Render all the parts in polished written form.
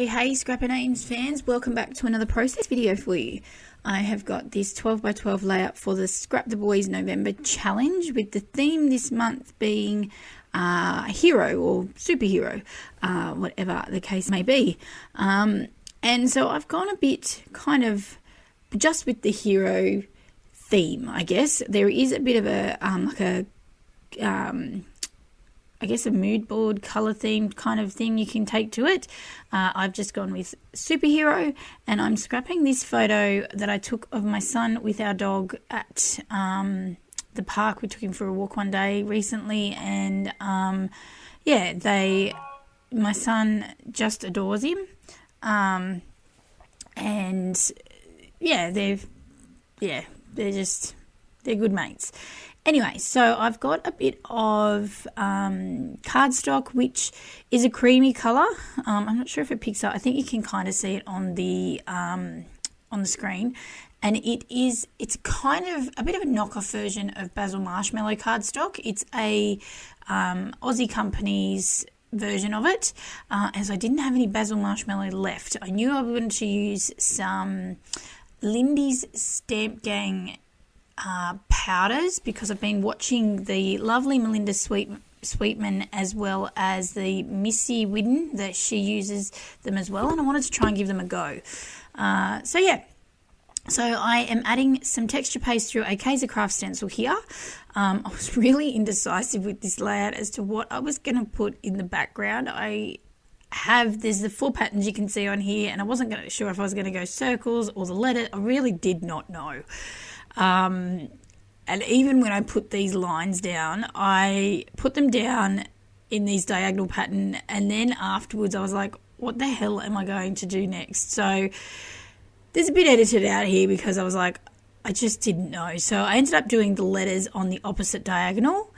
Hey Scrapper Names fans, welcome back to another process video for you. I have got this 12 by 12 layout for the Scrap the Boys November challenge, with the theme this month being hero or superhero, whatever the case may be. And so I've gone a bit kind of just with the hero theme, I guess. There is a bit of a I guess a mood board colour themed kind of thing you can take to it. I've just gone with superhero, and I'm scrapping this photo that I took of my son with our dog at the park. We took him for a walk one day recently, and my son just adores him. They're good mates. Anyway, so I've got a bit of cardstock, which is a creamy colour. I'm not sure if it picks up. I think you can kind of see it on the screen. And it's kind of a bit of a knockoff version of Basil Marshmallow cardstock. It's a Aussie company's version of it, as I didn't have any Basil Marshmallow left. I knew I wanted to use some Lindy's Stamp Gang powders, because I've been watching the lovely Melinda Sweetman as well as the Missy Whidden, that she uses them as well, and I wanted to try and give them a go. So I am adding some texture paste through a Kaiser Craft stencil here. I was really indecisive with this layout as to what I was going to put in the background. There's the 4 patterns you can see on here, and I wasn't sure if I was going to go circles or the letter. I really did not know. And even when I put these lines down, I put them down in these diagonal pattern, and then afterwards I was like, what the hell am I going to do next? So there's a bit edited out here because I was like, I just didn't know. So I ended up doing the letters on the opposite diagonal,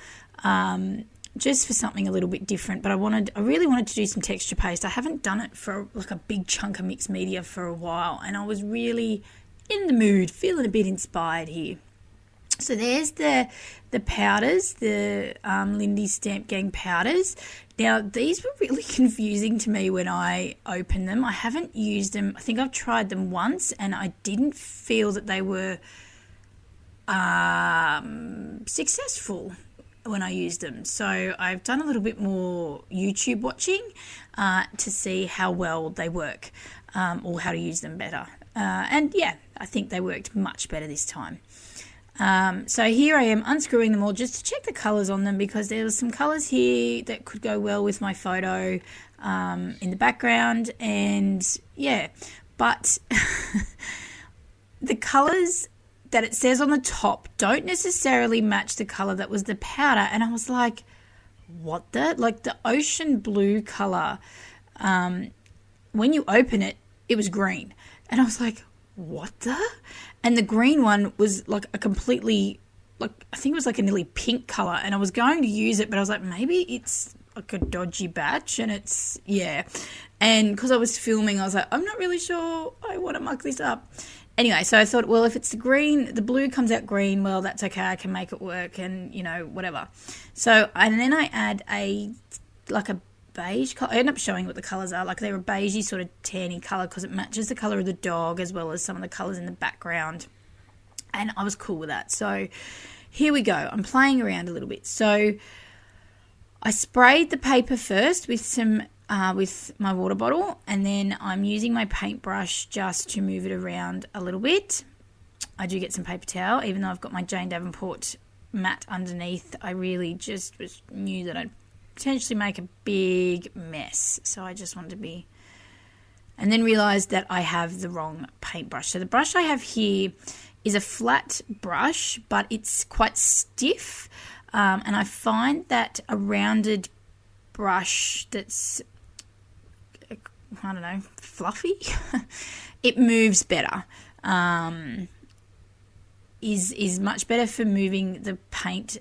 just for something a little bit different. But I really wanted to do some texture paste. I haven't done it for like a big chunk of mixed media for a while, and I was really in the mood, feeling a bit inspired here. So there's the powders, the Lindy Stamp Gang powders. Now, these were really confusing to me when I opened them. I haven't used them. I think I've tried them once, and I didn't feel that they were successful when I used them. So I've done a little bit more YouTube watching to see how well they work, or how to use them better. I think they worked much better this time. So here I am unscrewing them all just to check the colours on them, because there was some colours here that could go well with my photo in the background, but the colours that it says on the top don't necessarily match the colour that was the powder, and I was like, what the ocean blue colour, when you open it, it was green, and I was like, what the? And the green one was like a completely, I think it was like a nearly pink colour, and I was going to use it, but I was like, maybe it's like a dodgy batch, and and because I was filming, I was like, I'm not really sure I want to muck this up. Anyway, so I thought, well, if it's the green, the blue comes out green, well, that's okay, I can make it work, and whatever. So, and then I add a beige colour. I end up showing what the colours are. Like, they're a beigey sort of tanny colour, because it matches the colour of the dog as well as some of the colours in the background, and I was cool with that. So here we go. I'm playing around a little bit. So I sprayed the paper first with some with my water bottle, and then I'm using my paintbrush just to move it around a little bit. I do get some paper towel, even though I've got my Jane Davenport mat underneath. I really just knew that I'd potentially make a big mess, so I just wanted to be, and then realized that I have the wrong paintbrush. So the brush I have here is a flat brush, but it's quite stiff, and I find that a rounded brush that's, I don't know, fluffy, it moves better, is much better for moving the paint,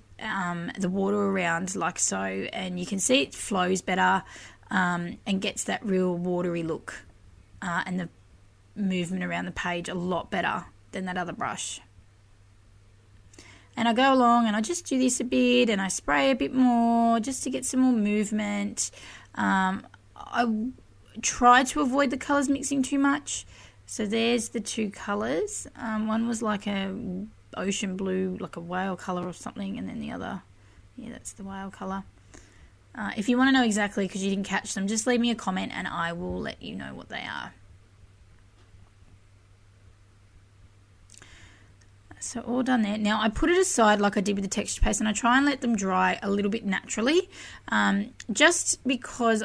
the water around like so, and you can see it flows better, and gets that real watery look, and the movement around the page a lot better than that other brush. And I go along and I just do this a bit, and I spray a bit more just to get some more movement. try to avoid the colours mixing too much. So there's the two colours. One was like a ocean blue, like a whale colour or something, and then the other, yeah, that's the whale colour. If you want to know exactly because you didn't catch them, just leave me a comment and I will let you know what they are. So all done there. Now I put it aside like I did with the texture paste, and I try and let them dry a little bit naturally, just because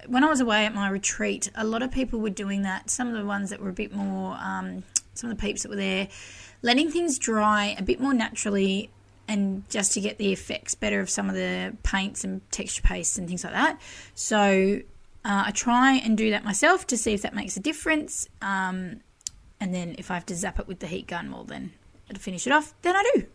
when I was away at my retreat, a lot of people were doing that. Some of the ones that were a bit more, some of the peeps that were there, letting things dry a bit more naturally, and just to get the effects better of some of the paints and texture pastes and things like that. So I try and do that myself to see if that makes a difference, and then if I have to zap it with the heat gun, well then to finish it off, then I do.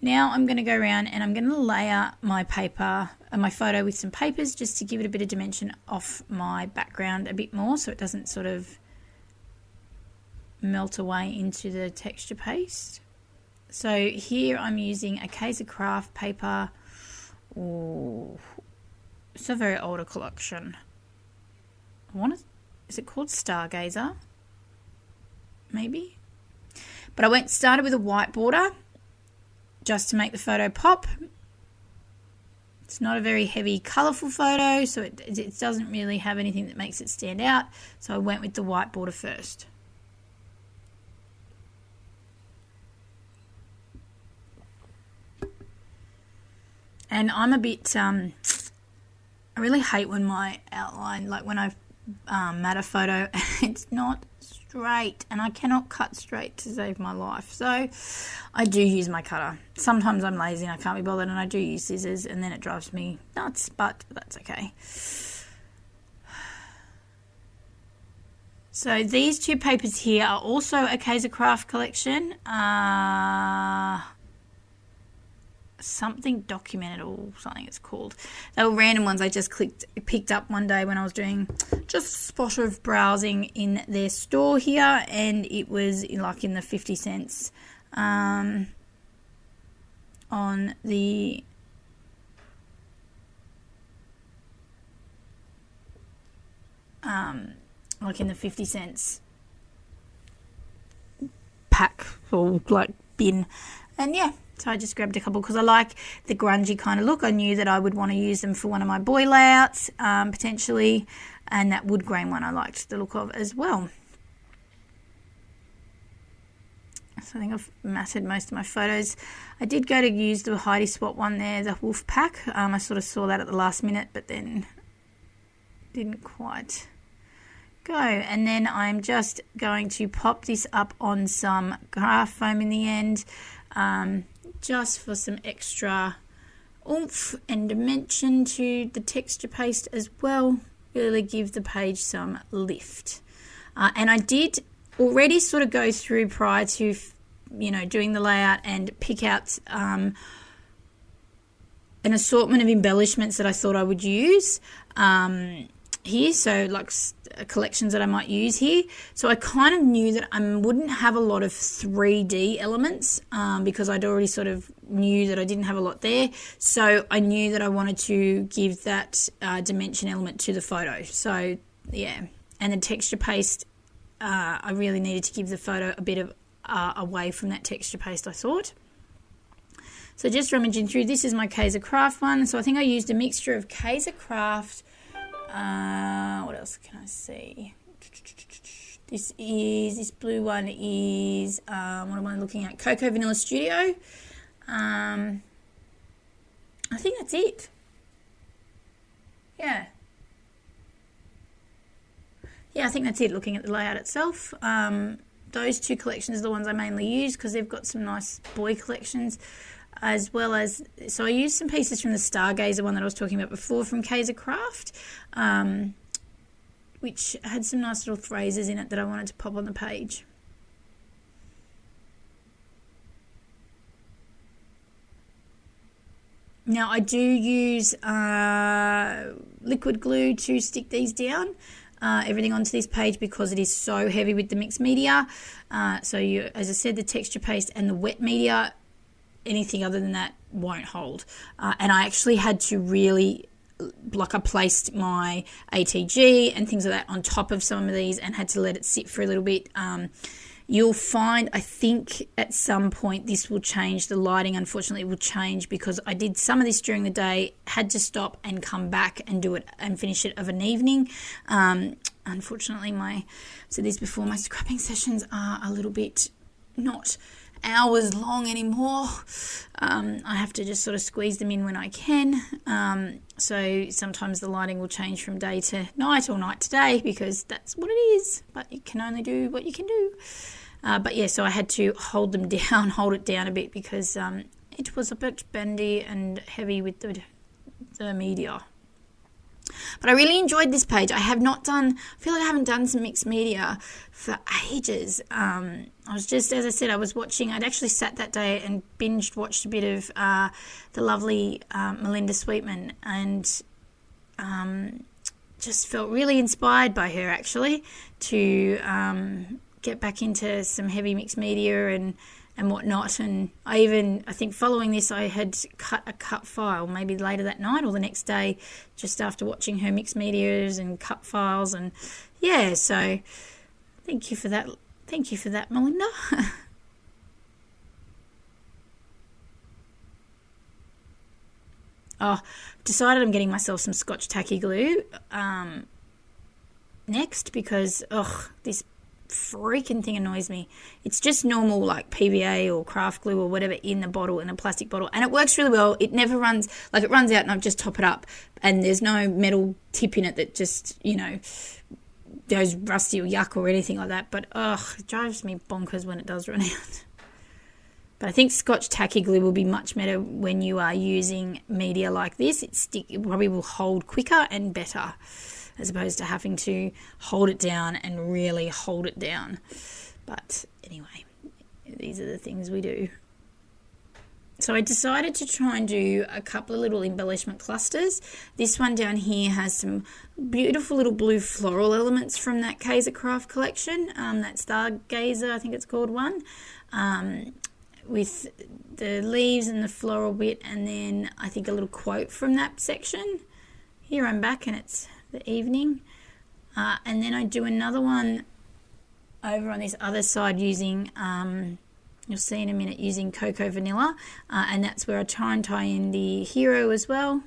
Now I'm going to go around and I'm going to layer my paper and my photo with some papers just to give it a bit of dimension off my background a bit more, so it doesn't sort of melt away into the texture paste. So here I'm using a Kaiser Craft paper. Ooh, it's a very older collection. Is it called Stargazer? Maybe. But I started with a white border just to make the photo pop. It's not a very heavy, colourful photo, so it doesn't really have anything that makes it stand out. So I went with the white border first. And I'm a bit, I really hate when my outline, like when I matte a photo, it's not straight, and I cannot cut straight to save my life. So I do use my cutter. Sometimes I'm lazy and I can't be bothered, and I do use scissors, and then it drives me nuts, but that's okay. So these two papers here are also a Kaiser Craft collection. Something documented or something it's called. They were random ones I just picked up one day when I was doing just a spot of browsing in their store here, and it was like in the 50 cents on the like in the 50 cents pack or like bin, and yeah. So I just grabbed a couple because I like the grungy kind of look. I knew that I would want to use them for one of my boy layouts, potentially, and that wood grain one I liked the look of as well. So I think I've matted most of my photos. I did go to use the Heidi Swap one there, the Wolf Pack. I sort of saw that at the last minute, but then didn't quite go. And then I'm just going to pop this up on some graph foam in the end, just for some extra oomph and dimension to the texture paste as well. Really give the page some lift. And I did already sort of go through prior to, doing the layout and pick out an assortment of embellishments that I thought I would use here. So like collections that I might use here. So I kind of knew that I wouldn't have a lot of 3D elements because I'd already sort of knew that I didn't have a lot there. So I knew that I wanted to give that dimension element to the photo. So yeah, and the texture paste, I really needed to give the photo a bit of away from that texture paste, I thought. So just rummaging through, this is my Kaiser Craft one. So I think I used a mixture of Kaiser Craft. What else can I see? This blue one is, what am I looking at? Cocoa Vanilla Studio. I think that's it. Yeah. Yeah, I think that's it, looking at the layout itself. Those two collections are the ones I mainly use because they've got some nice boy collections, as well as, so I used some pieces from the Stargazer one that I was talking about before from Kaiser Craft, which had some nice little phrases in it that I wanted to pop on the page. Now I do use liquid glue to stick these down, everything onto this page, because it is so heavy with the mixed media. So you, as I said, the texture paste and the wet media, anything other than that won't hold. And I actually had to really like I placed my ATG and things like that on top of some of these and had to let it sit for a little bit. You'll find, I think at some point this will change. The lighting, unfortunately, will change because I did some of this during the day, had to stop and come back and do it and finish it of an evening. Unfortunately, my scrapping sessions are a little bit not hours long anymore. I have to just sort of squeeze them in when I can. So sometimes the lighting will change from day to night or night to day because that's what it is. But you can only do what you can do. But yeah, so I had to hold it down a bit because it was a bit bendy and heavy with the media. But I really enjoyed this page. I feel like I haven't done some mixed media for ages. I was just, as I said, I'd actually sat that day and watched a bit of the lovely Melinda Sweetman and just felt really inspired by her actually to get back into some heavy mixed media and whatnot. And I think following this, I had cut a cut file maybe later that night or the next day, just after watching her mixed medias and cut files. And yeah, so thank you for that. Thank you for that, Melinda. Decided I'm getting myself some Scotch tacky glue next because this freaking thing annoys me. It's just normal like PVA or craft glue or whatever in the bottle, in a plastic bottle, and it works really well. It never runs, like it runs out and I've just top it up and there's no metal tip in it that just, goes rusty or yuck or anything like that. But it drives me bonkers when it does run out. But I think Scotch tacky glue will be much better when you are using media like this. It probably will hold quicker and better, as opposed to having to hold it down and really hold it down. But anyway, these are the things we do. So I decided to try and do a couple of little embellishment clusters. This one down here has some beautiful little blue floral elements from that Kaiser Craft collection, that Stargazer, I think it's called one, with the leaves and the floral bit, and then I think a little quote from that section. Here I'm back and it's the evening, and then I do another one over on this other side using you'll see in a minute, using Cocoa Vanilla, and that's where I try and tie in the hero as well.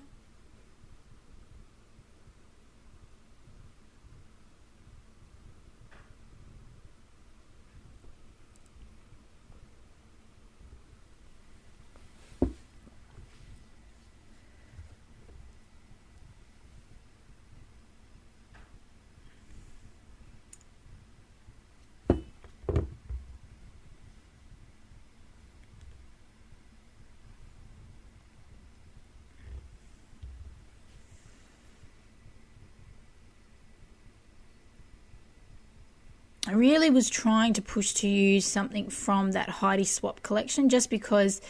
I really was trying to push to use something from that Heidi Swap collection just because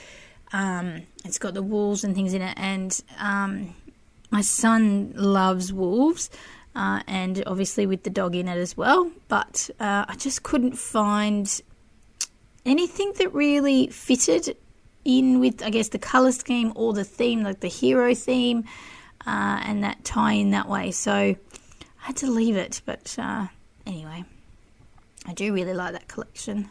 it's got the wolves and things in it, and my son loves wolves, and obviously with the dog in it as well, but I just couldn't find anything that really fitted in with, I guess, the colour scheme or the theme, like the hero theme, and that tie in that way. So I had to leave it, but anyway, I do really like that collection.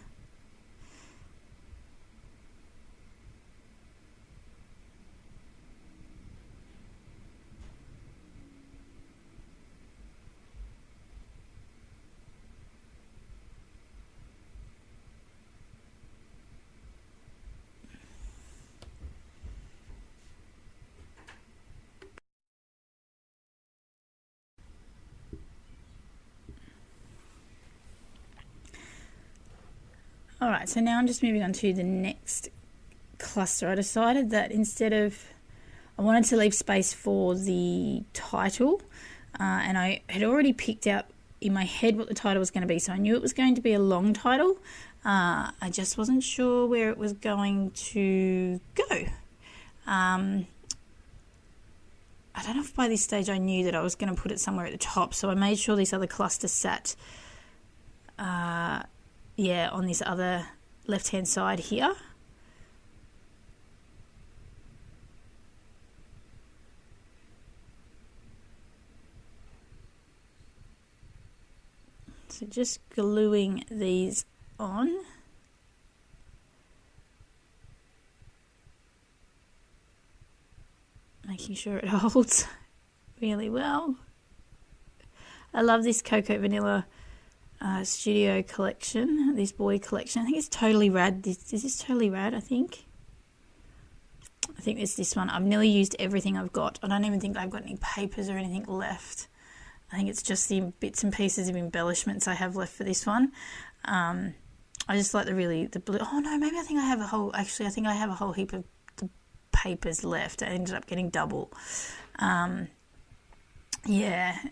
All right, so now I'm just moving on to the next cluster. I decided that I wanted to leave space for the title, and I had already picked out in my head what the title was going to be, so I knew it was going to be a long title. I just wasn't sure where it was going to go. I don't know if by this stage I knew that I was going to put it somewhere at the top, so I made sure this other cluster sat on this other left-hand side here. So just gluing these on. Making sure it holds really well. I love this Cocoa Vanilla Studio collection, this boy collection. I think it's totally rad. This is totally rad, I think. I think it's this one. I've nearly used everything I've got. I don't even think I've got any papers or anything left. I think it's just the bits and pieces of embellishments I have left for this one. I just like the blue. Oh no, maybe I think I have a whole heap of the papers left. I ended up getting double. Yeah,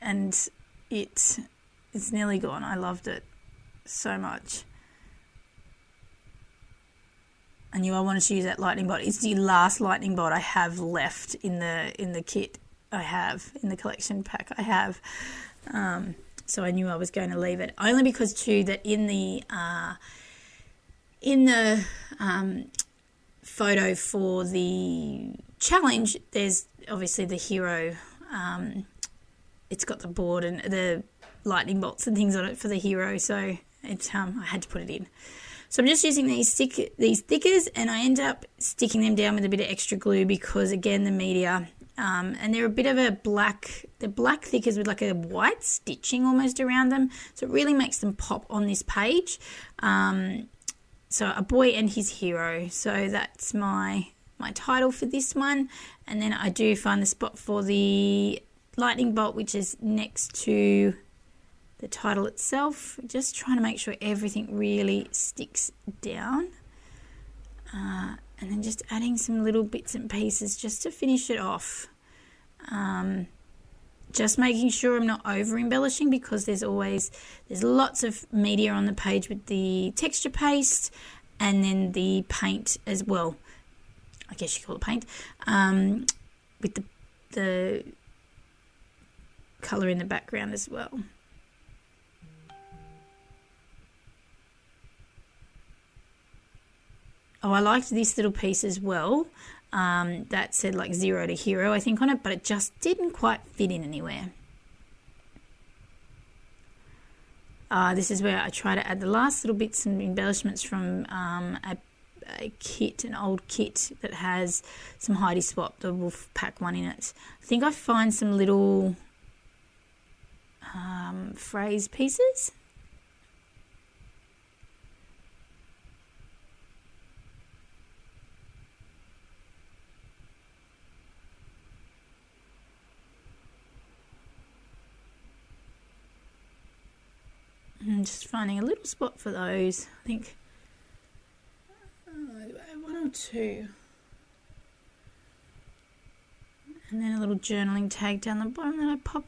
and it's nearly gone. I loved it so much. I knew I wanted to use that lightning bolt. It's the last lightning bolt I have left in the kit I have, in the collection pack I have. So I knew I was going to leave it. Only because too that in the photo for the challenge, there's obviously the hero. It's got the board and the lightning bolts and things on it for the hero, so it's I had to put it in. So I'm just using these stickers, and I end up sticking them down with a bit of extra glue because, again, the media, and they're a bit of they're black thickers with like a white stitching almost around them, so it really makes them pop on this page. So a boy and his hero, so that's my title for this one, and then I do find the spot for the lightning bolt, which is next to the title itself. Just trying to make sure everything really sticks down, and then just adding some little bits and pieces just to finish it off. Just making sure I'm not over embellishing, because there's lots of media on the page with the texture paste and then the paint as well. I guess you call it paint, with the colour in the background as well. Oh, I liked this little piece as well. That said like 0 to hero, I think, on it, but it just didn't quite fit in anywhere. This is where I try to add the last little bits and embellishments from an old kit that has some Heidi Swap, the Wolf Pack one in it. I think I find some little phrase pieces. I'm just finding a little spot for those. I think one or two. And then a little journaling tag down the bottom that I pop.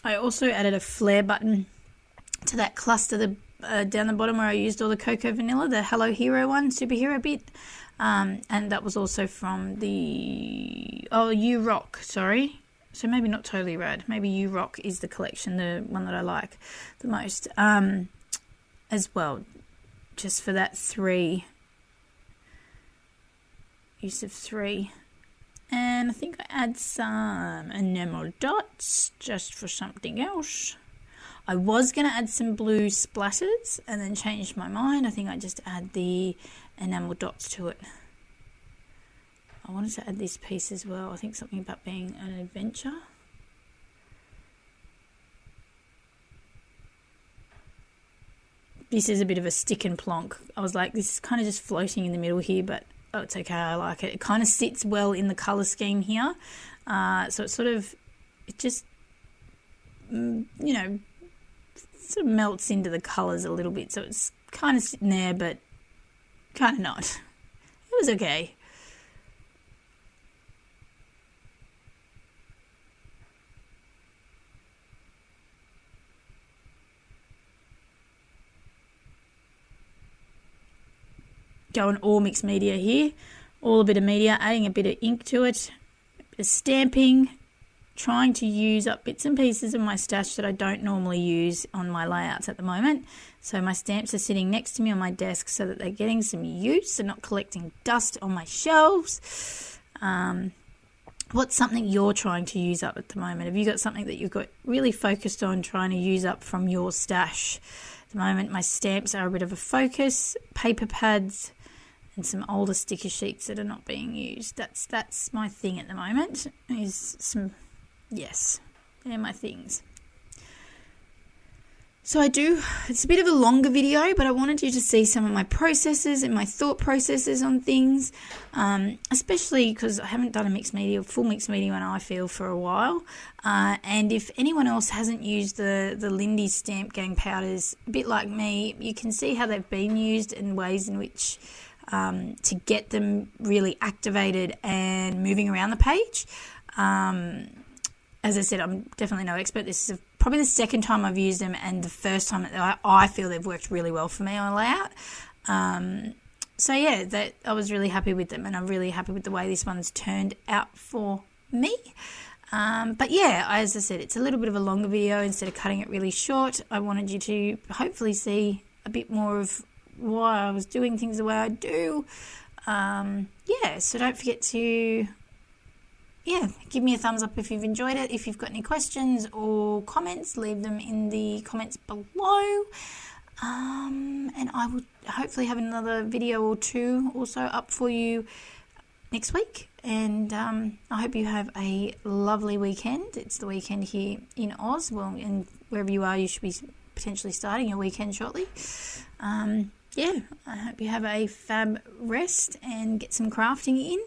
I also added a flare button to that cluster down the bottom where I used all the Cocoa Vanilla, the Hello Hero one, superhero bit. And that was also from the You Rock, sorry. So maybe not totally rad. Maybe You Rock is the collection, the one that I like the most, as well. Just for that use of 3. And I think I add some enamel dots just for something else. I was going to add some blue splatters and then changed my mind. I think I just add the enamel dots to it. I wanted to add this piece as well. I think something about being an adventure. This is a bit of a stick and plonk. I was like, this is kind of just floating in the middle here, but oh, it's okay, I like it. It kind of sits well in the colour scheme here. So it just, sort of melts into the colours a little bit. So it's kind of sitting there, but kind of not. It was okay. Going all mixed media here, all a bit of media, adding a bit of ink to it, a bit of stamping, trying to use up bits and pieces of my stash that I don't normally use on my layouts at the moment. So my stamps are sitting next to me on my desk so that they're getting some use and not collecting dust on my shelves. What's something you're trying to use up at the moment? Have you got something that you've got really focused on trying to use up from your stash? At the moment, my stamps are a bit of a focus, paper pads, and some older sticker sheets that are not being used. That's my thing at the moment, yes, they're my things. So it's a bit of a longer video, but I wanted you to see some of my processes and my thought processes on things, especially because I haven't done a full mixed media on I Feel for a while. And if anyone else hasn't used the Lindy Stamp Gang powders, a bit like me, you can see how they've been used in ways in which to get them really activated and moving around the page. As I said, I'm definitely no expert. This is probably the second time I've used them and the first time that I feel they've worked really well for me on layout. So yeah, I was really happy with them, and I'm really happy with the way this one's turned out for me. But yeah, as I said, it's a little bit of a longer video. Instead of cutting it really short, I wanted you to hopefully see a bit more of why I was doing things the way I do. So don't forget to give me a thumbs up if you've enjoyed it. If you've got any questions or comments, leave them in the comments below. And I will hopefully have another video or two also up for you next week. And I hope you have a lovely weekend. It's the weekend here in Oz. Well, and wherever you are, you should be potentially starting your weekend shortly. I hope you have a fab rest and get some crafting in.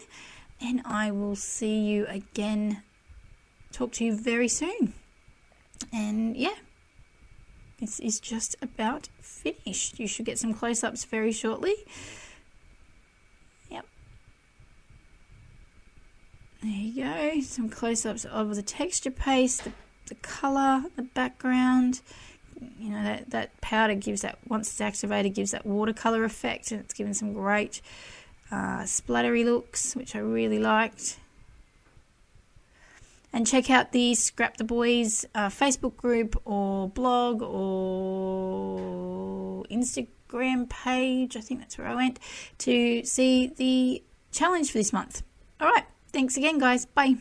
And I will see you again, talk to you very soon. And yeah, this is just about finished. You should get some close-ups very shortly. Yep. There you go. Some close-ups of the texture paste, the colour, the background. You know, that powder gives that, once it's activated, gives that watercolour effect, and it's given some great splattery looks, which I really liked. And check out the Scrap the Boys Facebook group or blog or Instagram page. I think that's where I went to see the challenge for this month. All right, thanks again, guys. Bye.